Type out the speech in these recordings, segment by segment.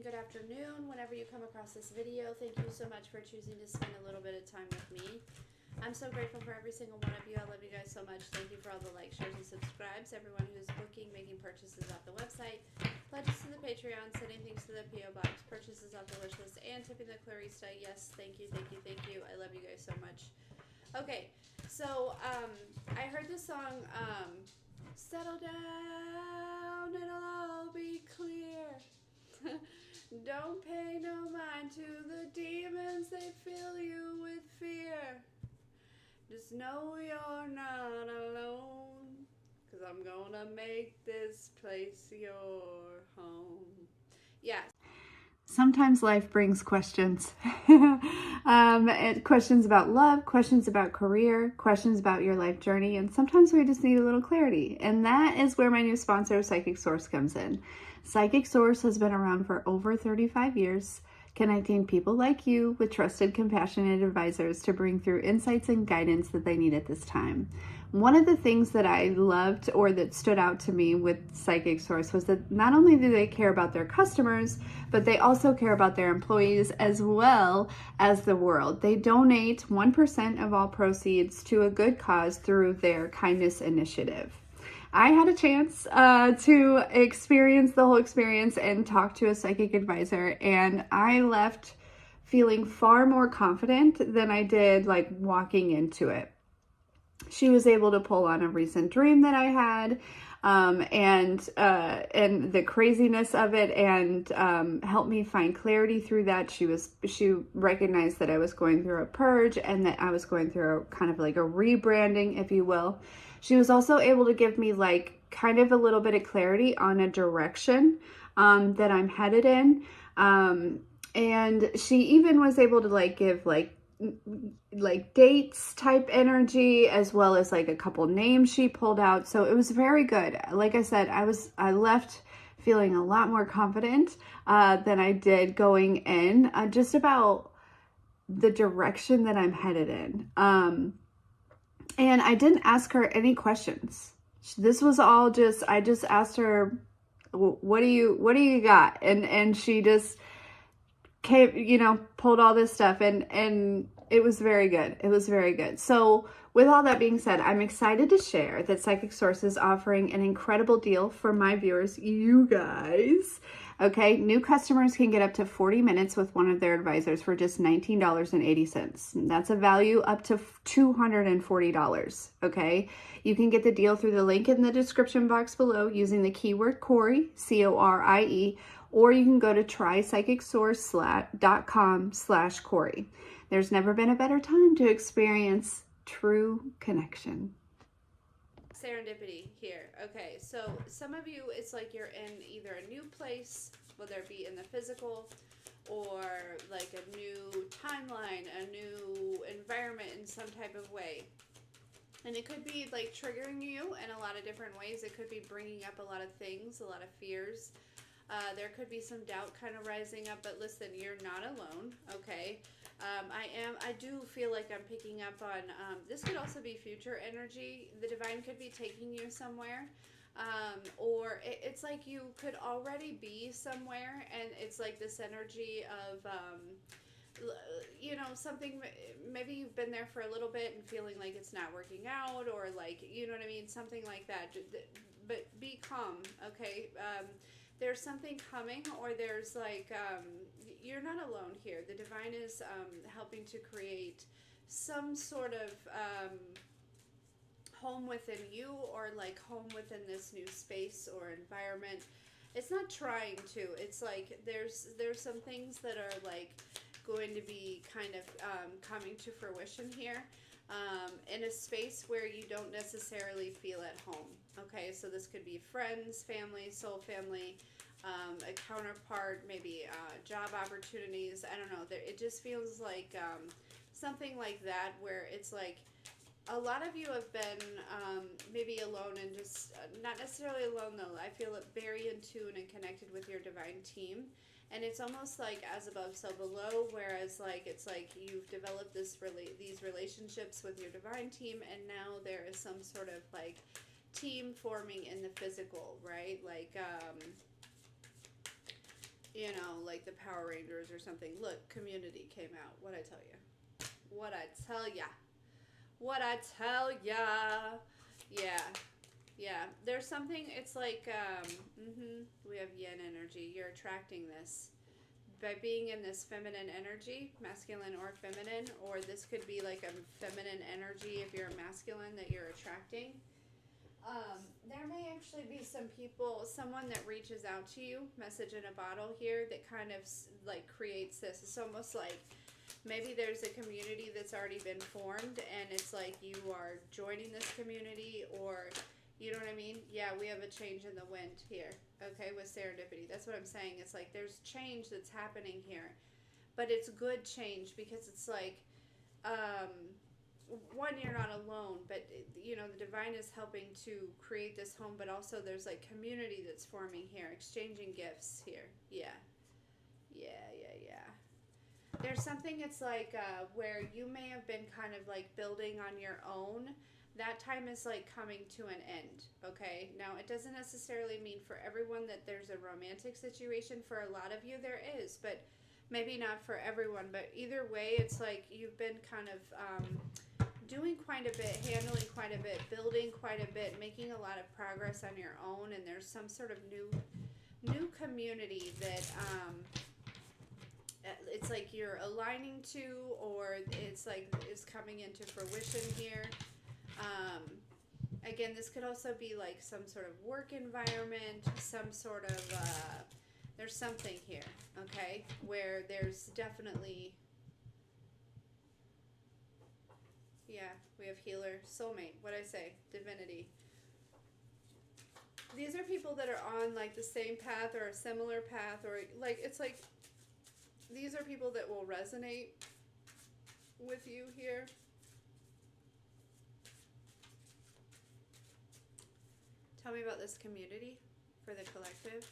good afternoon, whenever you come across this video. Thank you so much for choosing to spend a little bit of time with me. I'm so grateful for every single one of you. I love you guys so much. Thank you for all the likes, shares, and subscribes. Everyone who's booking, making purchases off the website, pledges to the Patreon, sending things to the P.O. Box, purchases off the wish list, and tipping the Clarista. Yes, thank you, thank you, thank you. I love you guys so much. Okay, so I heard this song, settle down, it'll all be clear. Don't pay no mind to the demons, they fill you with fear. Just know you're not alone, 'cause I'm gonna make this place your home. Yeah. Sometimes life brings questions. Questions about love, questions about career, questions about your life journey, and sometimes we just need a little clarity. And that is where my new sponsor, Psychic Source, comes in. Psychic Source has been around for over 35 years, connecting people like you with trusted, compassionate advisors to bring through insights and guidance that they need at this time. One of the things that I loved or that stood out to me with Psychic Source was that not only do they care about their customers, but they also care about their employees as well as the world. They donate 1% of all proceeds to a good cause through their kindness initiative. I had a chance to experience the whole experience and talk to a psychic advisor, and I left feeling far more confident than I did like walking into it. She was able to pull on a recent dream that I had, and the craziness of it, and help me find clarity through that. She recognized that I was going through a purge and that I was going through a kind of like a rebranding, if you will. She was also able to give me like kind of a little bit of clarity on a direction that I'm headed in, and she even was able to like give like dates type energy, as well as like a couple names she pulled out. So it was very good. Like I said, I left feeling a lot more confident than I did going in, just about the direction that I'm headed in. And I didn't ask her any questions. This was all just, I just asked her, what do you got? And she just came, pulled all this stuff, and it was very good. It was very good. So with all that being said, I'm excited to share that Psychic Source is offering an incredible deal for my viewers, you guys. Okay, new customers can get up to 40 minutes with one of their advisors for just $19.80. That's a value up to $240, okay? You can get the deal through the link in the description box below using the keyword Corie, C-O-R-I-E, or you can go to trypsychicsource.com/Corie. There's never been a better time to experience true connection. Serendipity here. Okay, so some of you, it's like you're in either a new place, whether it be in the physical or like a new timeline, a new environment in some type of way. And it could be like triggering you in a lot of different ways. It could be bringing up a lot of things, a lot of fears. There could be some doubt kind of rising up, but listen, you're not alone, okay? I do feel like I'm picking up on, this could also be future energy. The divine could be taking you somewhere, or it's like you could already be somewhere, and it's like this energy of, something, maybe you've been there for a little bit and feeling like it's not working out, or like, you know what I mean, something like that. But be calm, okay? There's something coming, or there's like, you're not alone here. The divine is helping to create some sort of home within you, or like home within this new space or environment. It's not trying to. It's like there's some things that are like going to be kind of coming to fruition here. In a space where you don't necessarily feel at home. Okay, so this could be friends, family, soul family, a counterpart, maybe job opportunities. I don't know. It just feels like something like that, where it's like a lot of you have been maybe alone, and just not necessarily alone though. I feel it very in tune and connected with your divine team. And it's almost like as above, so below, whereas like it's like you've developed these relationships with your divine team, and now there is some sort of like team forming in the physical, right? Like you know, like the Power Rangers or something. Look, Community came out. What'd I tell you? What I tell ya? What I tell ya? Yeah. Yeah. There's something, it's like, we have yin energy. You're attracting this. By being in this feminine energy, masculine or feminine, or this could be like a feminine energy if you're a masculine that you're attracting. There may actually be some people, someone that reaches out to you, message in a bottle here, that kind of like creates this. It's almost like maybe there's a community that's already been formed and it's like you are joining this community, or you know what I mean? Yeah, we have a change in the wind here, okay, with serendipity. That's what I'm saying. It's like there's change that's happening here, but it's good change because it's like, one, you're not alone, but you know, the divine is helping to create this home, but also there's like community that's forming here, exchanging gifts here. Yeah. There's something, it's like where you may have been kind of like building on your own. That time is like coming to an end, okay? Now, it doesn't necessarily mean for everyone that there's a romantic situation. For a lot of you, there is, but maybe not for everyone. But either way, it's like you've been kind of doing quite a bit, handling quite a bit, building quite a bit, making a lot of progress on your own, and there's some sort of new community that it's like you're aligning to, or it's like is coming into fruition here. Again, this could also be like some sort of work environment, some sort of there's something here, okay, where there's definitely, yeah, we have healer, soulmate, what'd I say, divinity. These are people that are on like the same path or a similar path, or like, it's like these are people that will resonate with you here. Tell me about this community for the collective.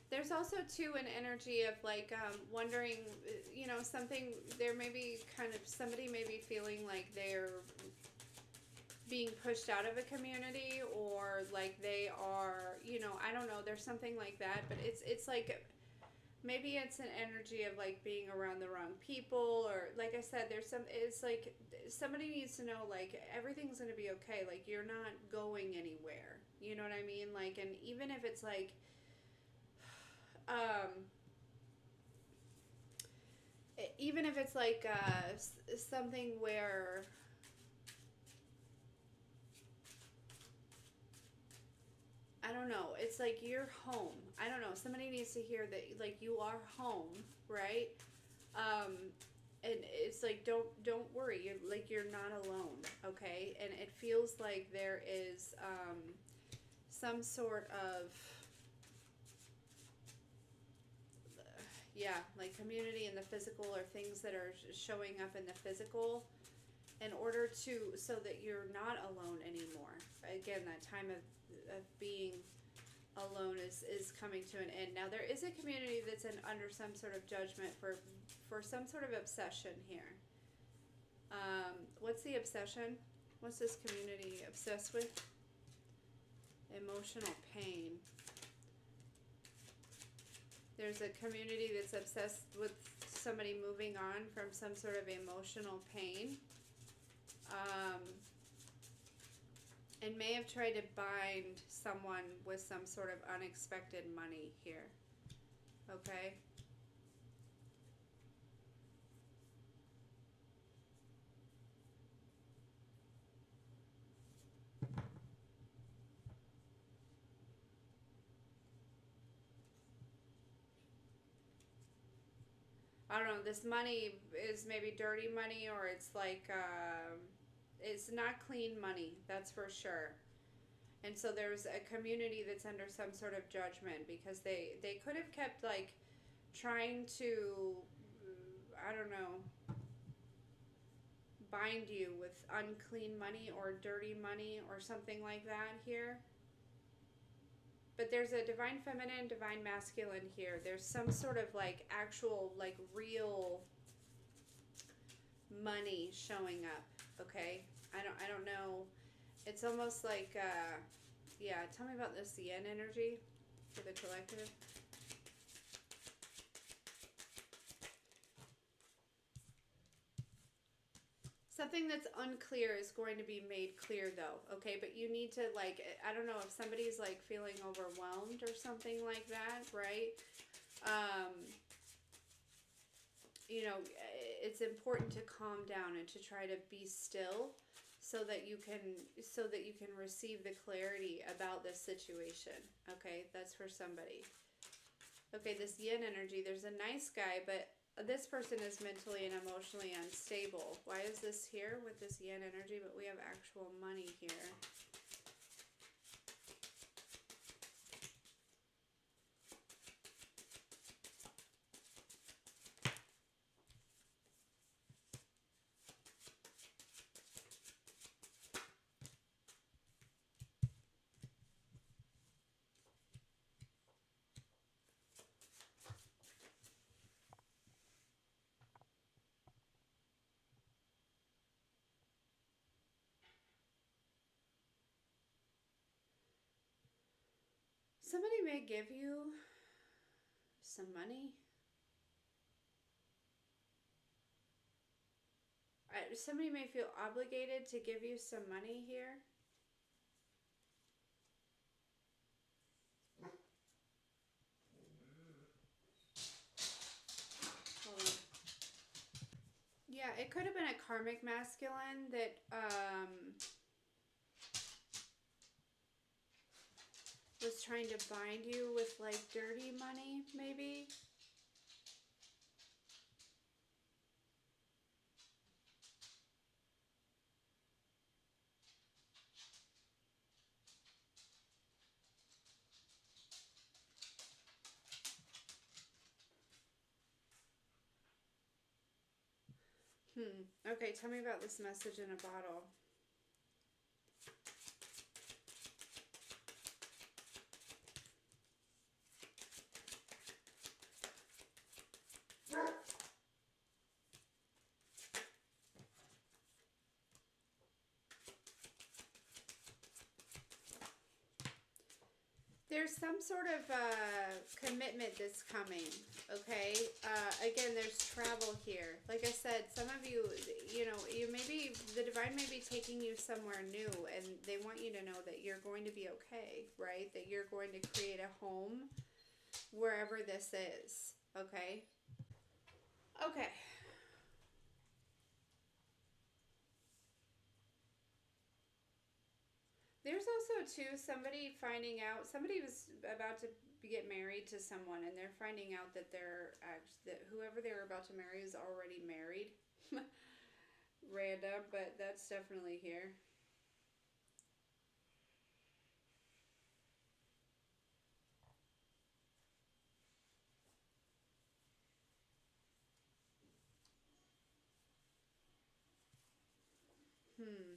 There's also too an energy of like wondering, you know, something, there may be kind of, somebody may be feeling like they're being pushed out of a community, or like they are, you know, I don't know, there's something like that, but it's like, maybe it's an energy of like being around the wrong people, or like I said, there's some, it's like somebody needs to know like everything's going to be okay, like you're not going anywhere, you know what I mean? Like, and even if it's like even if it's like something where I don't know, it's like you're home. I don't know, somebody needs to hear that like you are home, right? And it's like don't worry, you're not alone, okay? And it feels like there is some sort of yeah, like community in the physical, or things that are showing up in the physical, in order to, so that you're not alone anymore. Again, that time of being alone is coming to an end. Now, there is a community that's under some sort of judgment for some sort of obsession here. What's the obsession? What's this community obsessed with? Emotional pain. There's a community that's obsessed with somebody moving on from some sort of emotional pain. And may have tried to bind someone with some sort of unexpected money here. Okay? I don't know, this money is maybe dirty money, or it's like, it's not clean money, that's for sure. And so there's a community that's under some sort of judgment, because they could have kept like trying to, I don't know, bind you with unclean money or dirty money or something like that here. But there's a divine feminine, divine masculine here. There's some sort of like actual, like real money showing up, okay? I don't know. It's almost like, yeah, tell me about this yen energy for the collective. Something that's unclear is going to be made clear though, okay? But you need to, like, I don't know if somebody's like feeling overwhelmed or something like that, right? You know, it's important to calm down and to try to be still so that you can receive the clarity about this situation, okay? That's for somebody. Okay, this yin energy, there's a nice guy, but this person is mentally and emotionally unstable. Why is this here with this yin energy, but we have actual money here? Somebody may give you some money. Somebody may feel obligated to give you some money here. Hold on. Yeah, it could have been a karmic masculine that was trying to bind you with like dirty money, maybe. Okay, tell me about this message in a bottle. There's some sort of commitment that's coming, okay? Again, there's travel here. Like I said, some of you, you know, the divine may be taking you somewhere new, and they want you to know that you're going to be okay, right? That you're going to create a home wherever this is, okay? Okay. There's also, too, somebody was about to get married to someone, and they're finding out that that whoever they were about to marry is already married. Random, but that's definitely here. Hmm.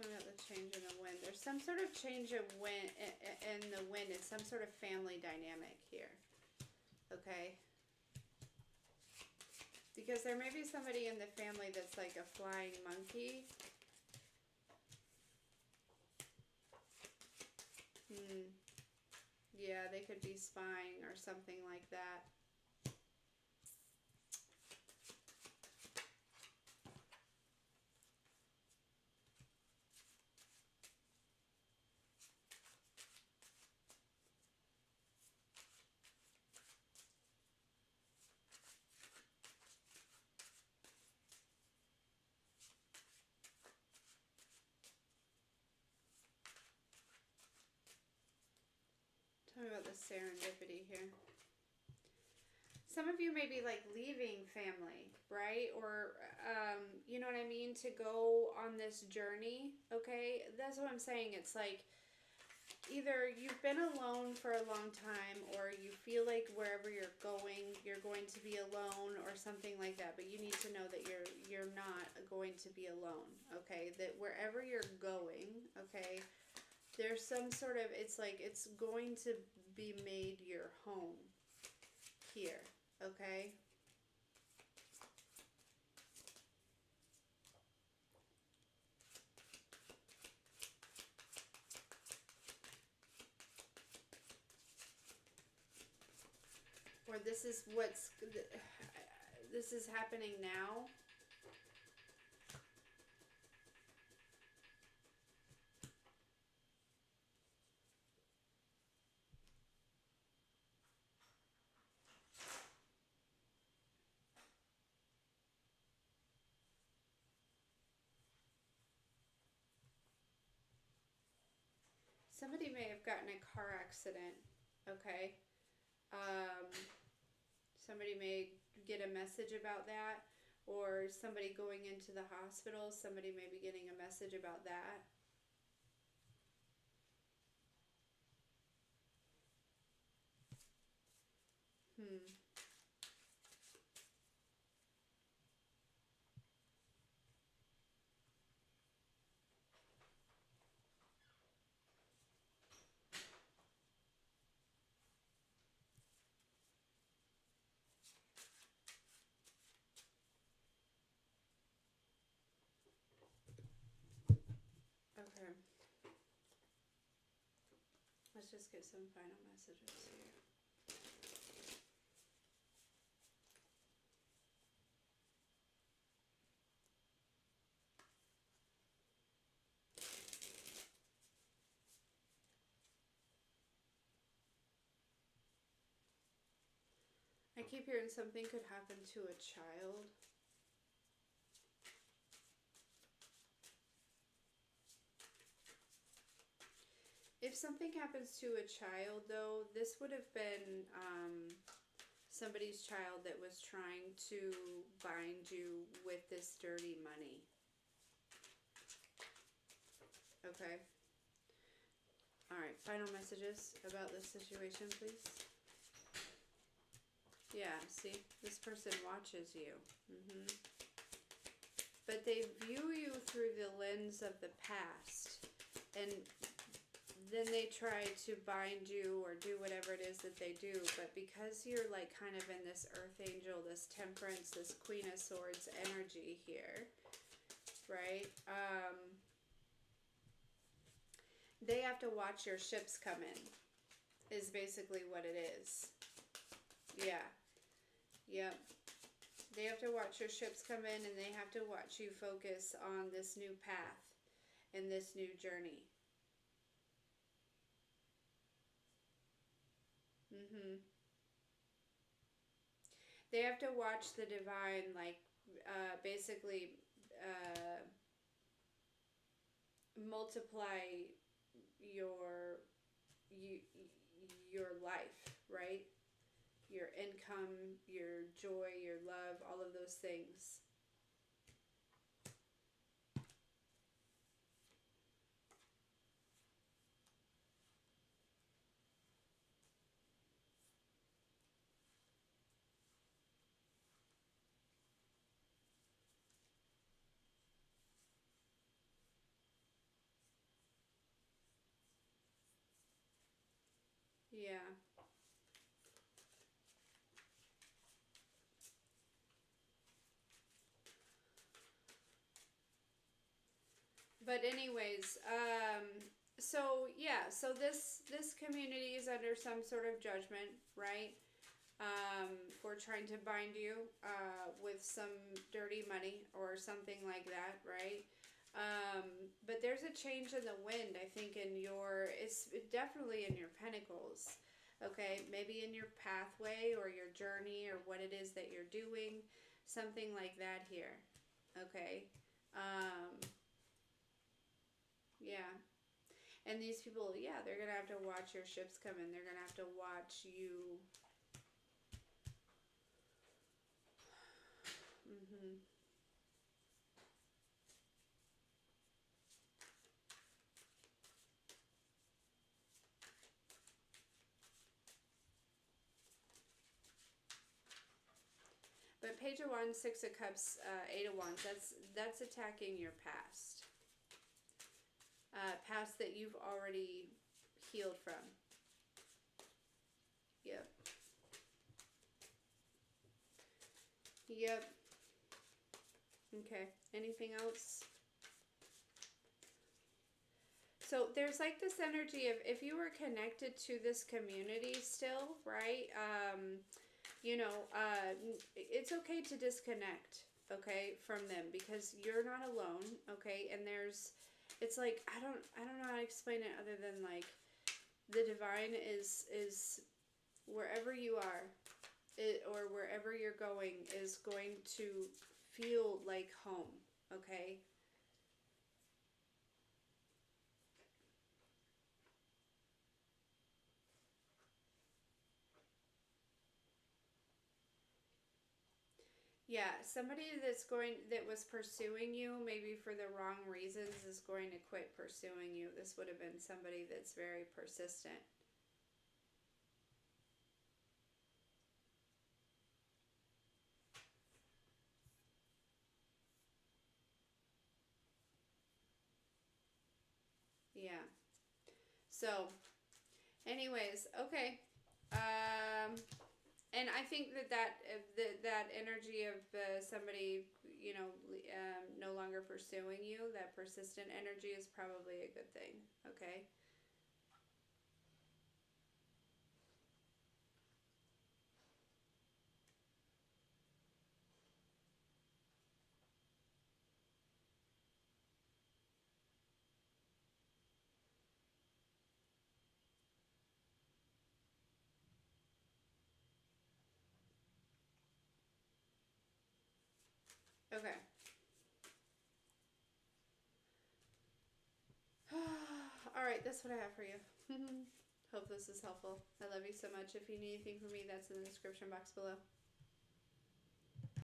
How about the change in the wind? There's some sort of change in the wind. It's some sort of family dynamic here. Okay? Because there may be somebody in the family that's like a flying monkey. Yeah, they could be spying or something like that. Tell me about the serendipity here. Some of you may be like leaving family, right? Or, you know what I mean? To go on this journey, okay? That's what I'm saying. It's like either you've been alone for a long time, or you feel like wherever you're going to be alone or something like that. But you need to know that you're not going to be alone, okay? That wherever you're going, okay, there's some sort of, it's like it's going to be made your home here, okay? Or this is this is happening now. Somebody may have gotten a car accident, okay? Somebody may get a message about that, or somebody going into the hospital, somebody may be getting a message about that. Okay. Let's just get some final messages here. I keep hearing something could happen to a child. If something happens to a child, though, this would have been somebody's child that was trying to bind you with this dirty money. Okay. All right, final messages about this situation, please. Yeah, see, this person watches you. But they view you through the lens of the past, and then they try to bind you or do whatever it is that they do. But because you're like kind of in this earth angel, this temperance, this Queen of Swords energy here, right? They have to watch your ships come in, is basically what it is. Yeah. Yep. They have to watch your ships come in, and they have to watch you focus on this new path and this new journey. They have to watch the divine, like, basically multiply your life, right? Your income, your joy, your love, all of those things. Yeah. But anyways, so yeah, so this community is under some sort of judgment, right? For trying to bind you with some dirty money or something like that, right? But there's a change in the wind, I think, in it's definitely in your pentacles, okay? Maybe in your pathway or your journey or what it is that you're doing, something like that here, okay? Yeah. And these people, yeah, they're going to have to watch your ships come in. They're going to have to watch you. But Page of Wands, Six of Cups, Eight of Wands, that's attacking your past. Past that you've already healed from. Yep. Yep. Okay. Anything else? So there's like this energy of if you were connected to this community still, right? You know, it's okay to disconnect, okay, from them because you're not alone, okay? And it's like I don't know how to explain it other than like the divine is wherever you are, or wherever you're going is going to feel like home, okay? Yeah, somebody that was pursuing you, maybe for the wrong reasons, is going to quit pursuing you. This would have been somebody that's very persistent. Yeah. So, anyways, okay. And I think that energy of somebody, you know, no longer pursuing you, that persistent energy is probably a good thing. Okay. Okay. All right, that's what I have for you. Hope this is helpful. I love you so much. If you need anything from me, that's in the description box below.